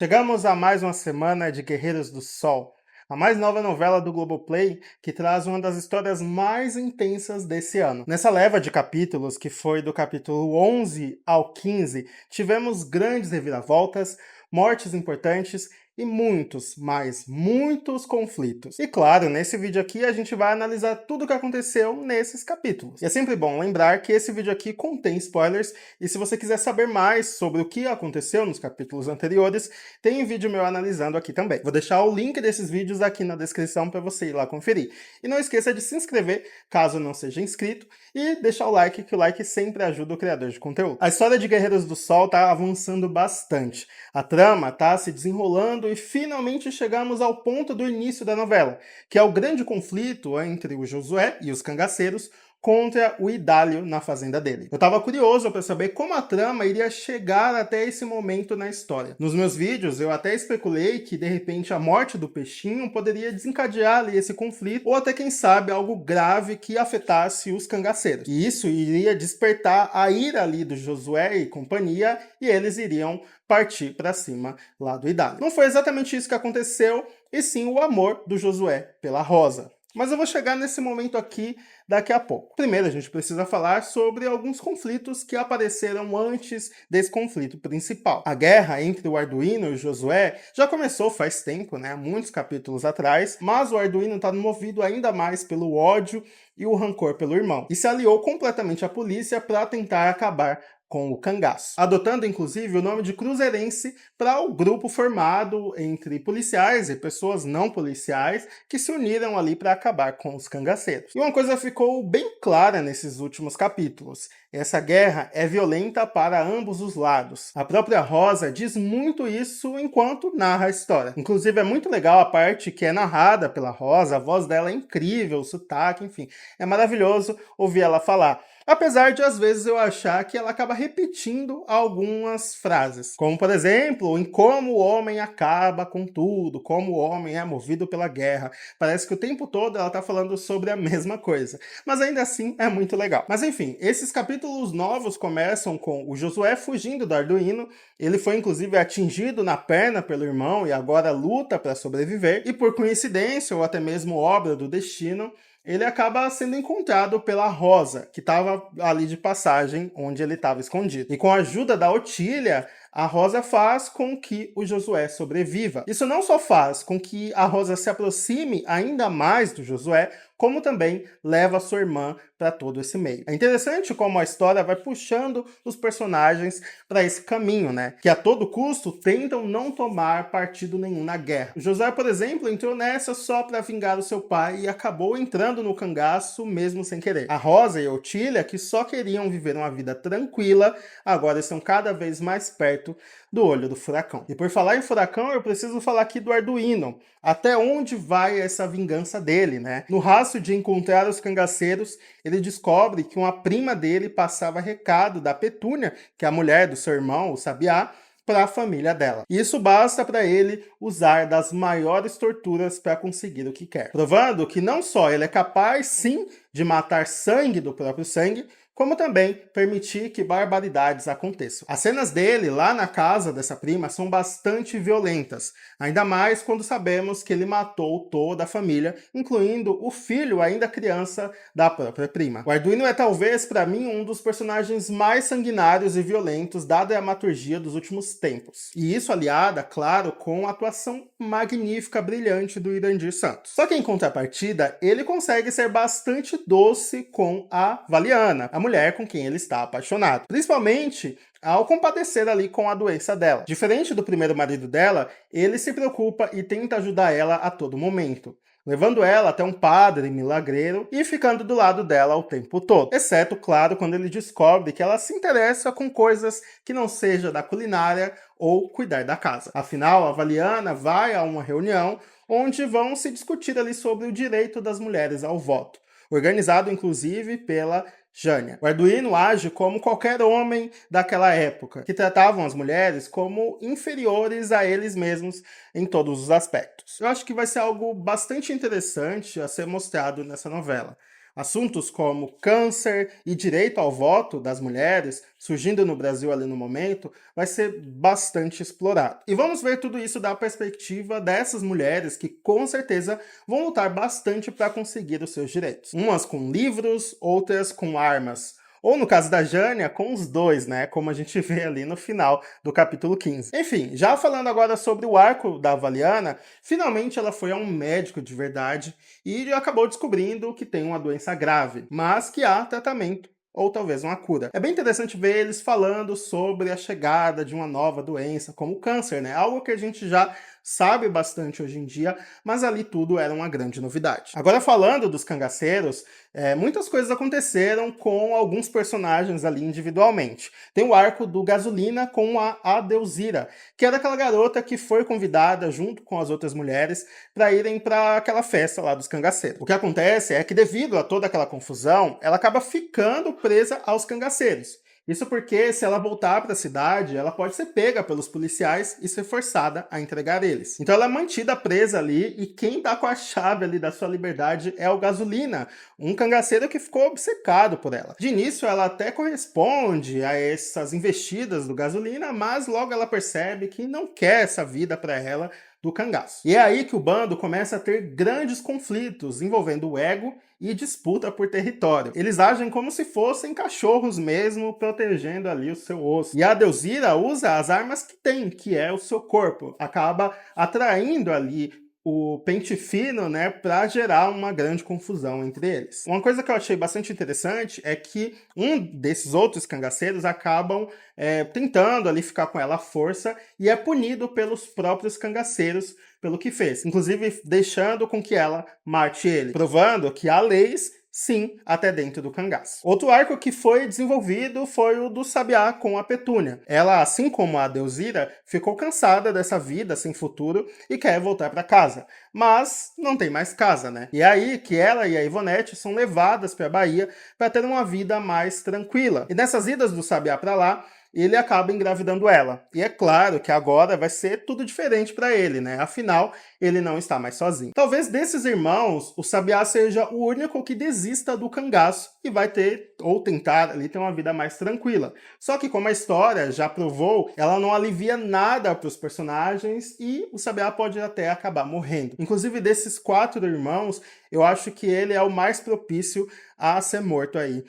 Chegamos a mais uma semana de Guerreiros do Sol, a mais nova novela do Globoplay que traz uma das histórias mais intensas desse ano. Nessa leva de capítulos, que foi do capítulo 11 ao 15, tivemos grandes reviravoltas, mortes importantes e muitos, mas muitos conflitos. E claro, nesse vídeo aqui a gente vai analisar tudo o que aconteceu nesses capítulos. E é sempre bom lembrar que esse vídeo aqui contém spoilers, e se você quiser saber mais sobre o que aconteceu nos capítulos anteriores, tem vídeo meu analisando aqui também. Vou deixar o link desses vídeos aqui na descrição para você ir lá conferir. E não esqueça de se inscrever, caso não seja inscrito, e deixar o like, que o like sempre ajuda o criador de conteúdo. A história de Guerreiros do Sol tá avançando bastante. A trama tá se desenrolando e finalmente chegamos ao ponto do início da novela, que é o grande conflito entre o Josué e os cangaceiros contra o Idálio na fazenda dele. Eu estava curioso para saber como a trama iria chegar até esse momento na história. Nos meus vídeos eu até especulei que de repente a morte do peixinho poderia desencadear ali esse conflito, ou até quem sabe algo grave que afetasse os cangaceiros. E isso iria despertar a ira ali do Josué e companhia, e eles iriam partir para cima lá do Idálio. Não foi exatamente isso que aconteceu, e sim o amor do Josué pela Rosa. Mas eu vou chegar nesse momento aqui daqui a pouco. Primeiro, a gente precisa falar sobre alguns conflitos que apareceram antes desse conflito principal. A guerra entre o Arduino e o Josué já começou faz tempo, né, muitos capítulos atrás, mas o Arduino está movido ainda mais pelo ódio e o rancor pelo irmão, e se aliou completamente à polícia para tentar acabar com o cangaço, adotando inclusive o nome de Cruzeirense para o grupo formado entre policiais e pessoas não policiais que se uniram ali para acabar com os cangaceiros. E uma coisa ficou bem clara nesses últimos capítulos: essa guerra é violenta para ambos os lados. A própria Rosa diz muito isso enquanto narra a história. Inclusive é muito legal a parte que é narrada pela Rosa, a voz dela é incrível, o sotaque, enfim, é maravilhoso ouvir ela falar. Apesar de, às vezes, eu achar que ela acaba repetindo algumas frases. Como, por exemplo, em como o homem acaba com tudo, como o homem é movido pela guerra. Parece que o tempo todo ela tá falando sobre a mesma coisa. Mas ainda assim, é muito legal. Mas enfim, esses capítulos novos começam com o Josué fugindo do Arduino. Ele foi, inclusive, atingido na perna pelo irmão e agora luta para sobreviver. E por coincidência, ou até mesmo obra do destino, ele acaba sendo encontrado pela Rosa, que estava ali de passagem onde ele estava escondido. E com a ajuda da Otília, a Rosa faz com que o Josué sobreviva. Isso não só faz com que a Rosa se aproxime ainda mais do Josué, como também leva sua irmã para todo esse meio. É interessante como a história vai puxando os personagens para esse caminho, né? Que a todo custo tentam não tomar partido nenhum na guerra. O Josué, por exemplo, entrou nessa só para vingar o seu pai e acabou entrando no cangaço mesmo sem querer. A Rosa e a Otília, que só queriam viver uma vida tranquila, agora estão cada vez mais perto do olho do furacão. E por falar em furacão, eu preciso falar aqui do Arduino. Até onde vai essa vingança dele, né? No rastro de encontrar os cangaceiros, ele descobre que uma prima dele passava recado da Petúnia, que é a mulher do seu irmão, o Sabiá, para a família dela. Isso basta para ele usar das maiores torturas para conseguir o que quer. Provando que não só ele é capaz, sim, de matar sangue do próprio sangue, como também permitir que barbaridades aconteçam. As cenas dele lá na casa dessa prima são bastante violentas, ainda mais quando sabemos que ele matou toda a família, incluindo o filho ainda criança da própria prima. O Arduino é talvez para mim um dos personagens mais sanguinários e violentos da dramaturgia dos últimos tempos. E isso aliada, claro, com a atuação magnífica, brilhante do Irandir Santos. Só que em contrapartida, ele consegue ser bastante doce com a Valiana, a mulher com quem ele está apaixonado. Principalmente ao compadecer ali com a doença dela. Diferente do primeiro marido dela, ele se preocupa e tenta ajudar ela a todo momento, levando ela até um padre milagreiro e ficando do lado dela o tempo todo. Exceto, claro, quando ele descobre que ela se interessa com coisas que não seja da culinária ou cuidar da casa. Afinal, a Valiana vai a uma reunião onde vão se discutir ali sobre o direito das mulheres ao voto, organizado inclusive pela Jânia. O Arduino age como qualquer homem daquela época, que tratavam as mulheres como inferiores a eles mesmos em todos os aspectos. Eu acho que vai ser algo bastante interessante a ser mostrado nessa novela. Assuntos como câncer e direito ao voto das mulheres, surgindo no Brasil ali no momento, vai ser bastante explorado. E vamos ver tudo isso da perspectiva dessas mulheres que com certeza vão lutar bastante para conseguir os seus direitos. Umas com livros, outras com armas. Ou no caso da Jânia, com os dois, né? Como a gente vê ali no final do capítulo 15. Enfim, já falando agora sobre o arco da Valiana, finalmente ela foi a um médico de verdade e acabou descobrindo que tem uma doença grave, mas que há tratamento ou talvez uma cura. É bem interessante ver eles falando sobre a chegada de uma nova doença, como o câncer, né? Algo que a gente já sabe bastante hoje em dia, mas ali tudo era uma grande novidade. Agora falando dos cangaceiros, muitas coisas aconteceram com alguns personagens ali individualmente. Tem o arco do Gasolina com a Adeusira, que era aquela garota que foi convidada junto com as outras mulheres para irem para aquela festa lá dos cangaceiros. O que acontece é que devido a toda aquela confusão, ela acaba ficando presa aos cangaceiros. Isso porque, se ela voltar para a cidade, ela pode ser pega pelos policiais e ser forçada a entregar eles. Então ela é mantida presa ali e quem tá com a chave ali da sua liberdade é o Gasolina, um cangaceiro que ficou obcecado por ela. De início ela até corresponde a essas investidas do Gasolina, mas logo ela percebe que não quer essa vida para ela do cangaço. E é aí que o bando começa a ter grandes conflitos envolvendo o ego e disputa por território. Eles agem como se fossem cachorros mesmo, protegendo ali o seu osso. E a Adeusira usa as armas que tem, que é o seu corpo. Acaba atraindo ali o pente fino, né, para gerar uma grande confusão entre eles. Uma coisa que eu achei bastante interessante é que um desses outros cangaceiros acabam tentando ali ficar com ela à força e é punido pelos próprios cangaceiros pelo que fez, inclusive deixando com que ela mate ele, provando que há leis sim, até dentro do cangaço. Outro arco que foi desenvolvido foi o do Sabiá com a Petúnia. Ela, assim como a Adeusira, ficou cansada dessa vida sem futuro e quer voltar para casa. Mas não tem mais casa, né? E é aí que ela e a Ivonete são levadas para a Bahia para ter uma vida mais tranquila. E nessas idas do Sabiá para lá, ele acaba engravidando ela. E é claro que agora vai ser tudo diferente para ele, né? Afinal, ele não está mais sozinho. Talvez desses irmãos, o Sabiá seja o único que desista do cangaço e vai ter, ou tentar ali, ter uma vida mais tranquila. Só que como a história já provou, ela não alivia nada para os personagens e o Sabiá pode até acabar morrendo. Inclusive, desses 4 irmãos, eu acho que ele é o mais propício a ser morto aí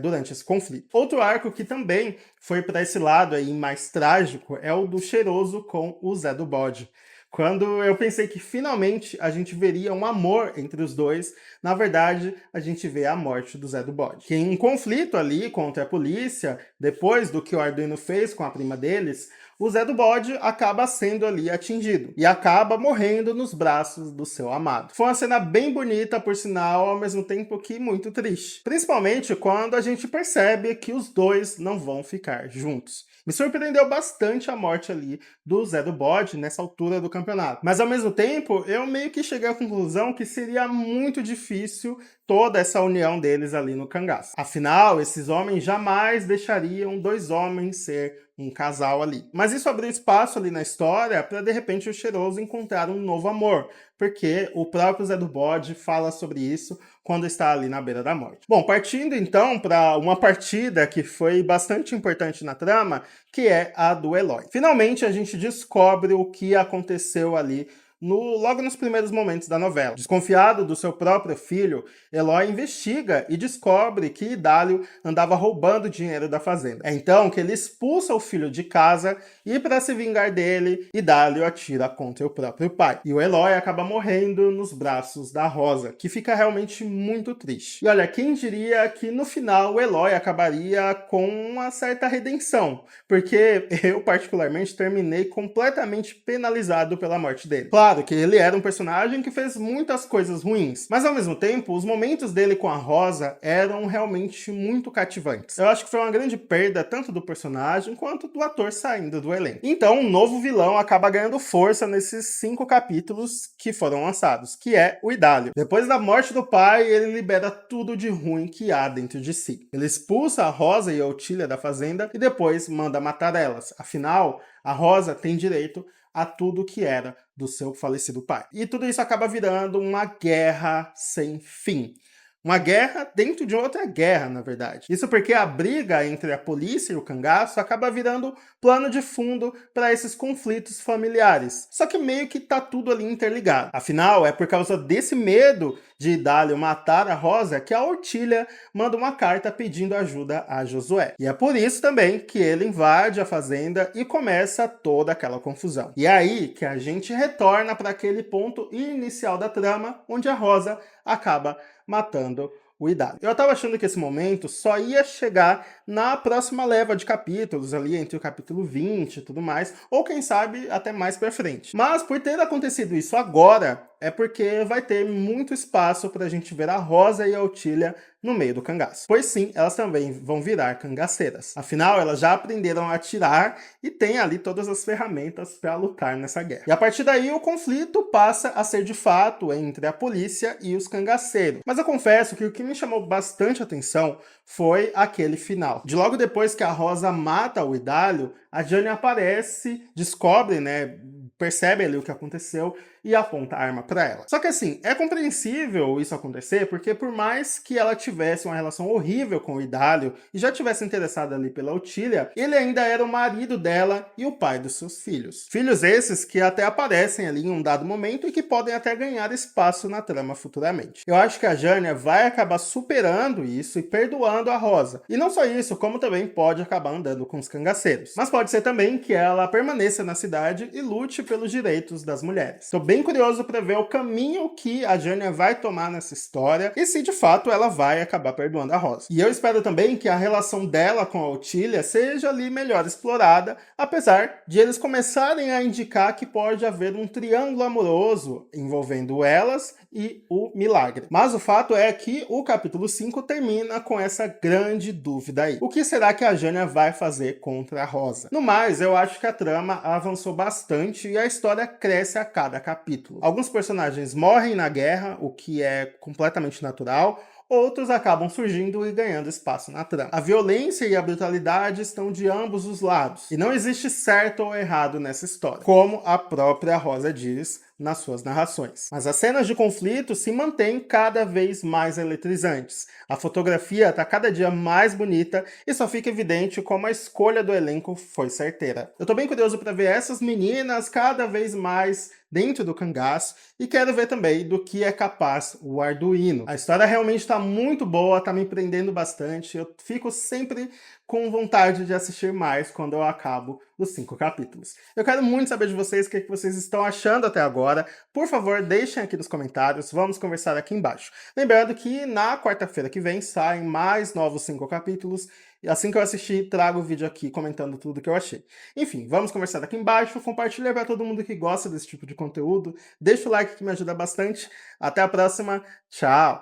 durante esse conflito. Outro arco que também foi para esse lado aí mais trágico é o do Cheiroso com o Zé do Bode. Quando eu pensei que finalmente a gente veria um amor entre os dois, na verdade a gente vê a morte do Zé do Bode. Que em um conflito ali contra a polícia, depois do que o Arduino fez com a prima deles, o Zé do Bode acaba sendo ali atingido e acaba morrendo nos braços do seu amado. Foi uma cena bem bonita, por sinal, ao mesmo tempo que muito triste. Principalmente quando a gente percebe que os dois não vão ficar juntos. Me surpreendeu bastante a morte ali do Zé do Bode nessa altura do campeonato. Mas ao mesmo tempo, eu meio que cheguei à conclusão que seria muito difícil toda essa união deles ali no cangaço. Afinal, esses homens jamais deixariam 2 homens ser um casal ali. Mas isso abriu espaço ali na história para de repente o Cheiroso encontrar um novo amor, porque o próprio Zé do Bode fala sobre isso quando está ali na beira da morte. Bom, partindo então para uma partida que foi bastante importante na trama, que é a do Eloy. Finalmente a gente descobre o que aconteceu ali logo nos primeiros momentos da novela. Desconfiado do seu próprio filho, Eloy investiga e descobre que Idálio andava roubando dinheiro da fazenda. É então que ele expulsa o filho de casa e, para se vingar dele, Idálio atira contra o próprio pai. E o Eloy acaba morrendo nos braços da Rosa, que fica realmente muito triste. E olha, quem diria que no final o Eloy acabaria com uma certa redenção, porque eu particularmente terminei completamente penalizado pela morte dele. Claro que ele era um personagem que fez muitas coisas ruins, mas ao mesmo tempo, os momentos dele com a Rosa eram realmente muito cativantes. Eu acho que foi uma grande perda tanto do personagem quanto do ator saindo do elenco. Então, um novo vilão acaba ganhando força nesses 5 capítulos que foram lançados, que é o Idálio. Depois da morte do pai, ele libera tudo de ruim que há dentro de si. Ele expulsa a Rosa e a Otília da fazenda e depois manda matar elas. Afinal, a Rosa tem direito a tudo que era do seu falecido pai. E tudo isso acaba virando uma guerra sem fim. Uma guerra dentro de outra guerra, na verdade. Isso porque a briga entre a polícia e o cangaço acaba virando plano de fundo para esses conflitos familiares. Só que meio que tá tudo ali interligado. Afinal, é por causa desse medo de Idálio matar a Rosa que a Ortilia manda uma carta pedindo ajuda a Josué. E é por isso também que ele invade a fazenda e começa toda aquela confusão. E é aí que a gente retorna para aquele ponto inicial da trama, onde a Rosa acaba matando o Idálio. Eu tava achando que esse momento só ia chegar na próxima leva de capítulos, ali entre o capítulo 20 e tudo mais, ou quem sabe até mais pra frente. Mas por ter acontecido isso agora, é porque vai ter muito espaço pra gente ver a Rosa e a Ortilia no meio do cangaço. Pois sim, elas também vão virar cangaceiras. Afinal, elas já aprenderam a atirar e têm ali todas as ferramentas para lutar nessa guerra. E a partir daí, o conflito passa a ser de fato entre a polícia e os cangaceiros. Mas eu confesso que o que me chamou bastante atenção foi aquele final. De logo depois que a Rosa mata o Idálio, a Jane aparece, descobre, né, percebe ali o que aconteceu e aponta a arma para ela. Só que assim, é compreensível isso acontecer porque por mais que ela tivesse uma relação horrível com o Idálio e já tivesse interessada ali pela Ortilia, ele ainda era o marido dela e o pai dos seus filhos. Filhos esses que até aparecem ali em um dado momento e que podem até ganhar espaço na trama futuramente. Eu acho que a Jânia vai acabar superando isso e perdoando a Rosa. E não só isso, como também pode acabar andando com os cangaceiros. Mas pode ser também que ela permaneça na cidade e lute pelos direitos das mulheres. Estou bem curioso para ver o caminho que a Jânia vai tomar nessa história e se de fato ela vai acabar perdoando a Rosa. E eu espero também que a relação dela com a Ortilia seja ali melhor explorada, apesar de eles começarem a indicar que pode haver um triângulo amoroso envolvendo elas e o Milagre. Mas o fato é que o capítulo 5 termina com essa grande dúvida aí. O que será que a Jânia vai fazer contra a Rosa? No mais, eu acho que a trama avançou bastante e a história cresce a cada capítulo. Alguns personagens morrem na guerra, o que é completamente natural, outros acabam surgindo e ganhando espaço na trama. A violência e a brutalidade estão de ambos os lados, e não existe certo ou errado nessa história, como a própria Rosa diz nas suas narrações. Mas as cenas de conflito se mantêm cada vez mais eletrizantes. A fotografia está cada dia mais bonita e só fica evidente como a escolha do elenco foi certeira. Eu tô bem curioso para ver essas meninas cada vez mais dentro do cangaço e quero ver também do que é capaz o Arduino. A história realmente está muito boa, está me prendendo bastante, eu fico sempre com vontade de assistir mais quando eu acabo os 5 capítulos. Eu quero muito saber de vocês o que vocês estão achando até agora. Por favor, deixem aqui nos comentários, vamos conversar aqui embaixo. Lembrando que na quarta-feira que vem saem mais novos 5 capítulos, e assim que eu assistir, trago o vídeo aqui comentando tudo que eu achei. Enfim, vamos conversar aqui embaixo, compartilha para todo mundo que gosta desse tipo de conteúdo, deixa o like que me ajuda bastante. Até a próxima, tchau!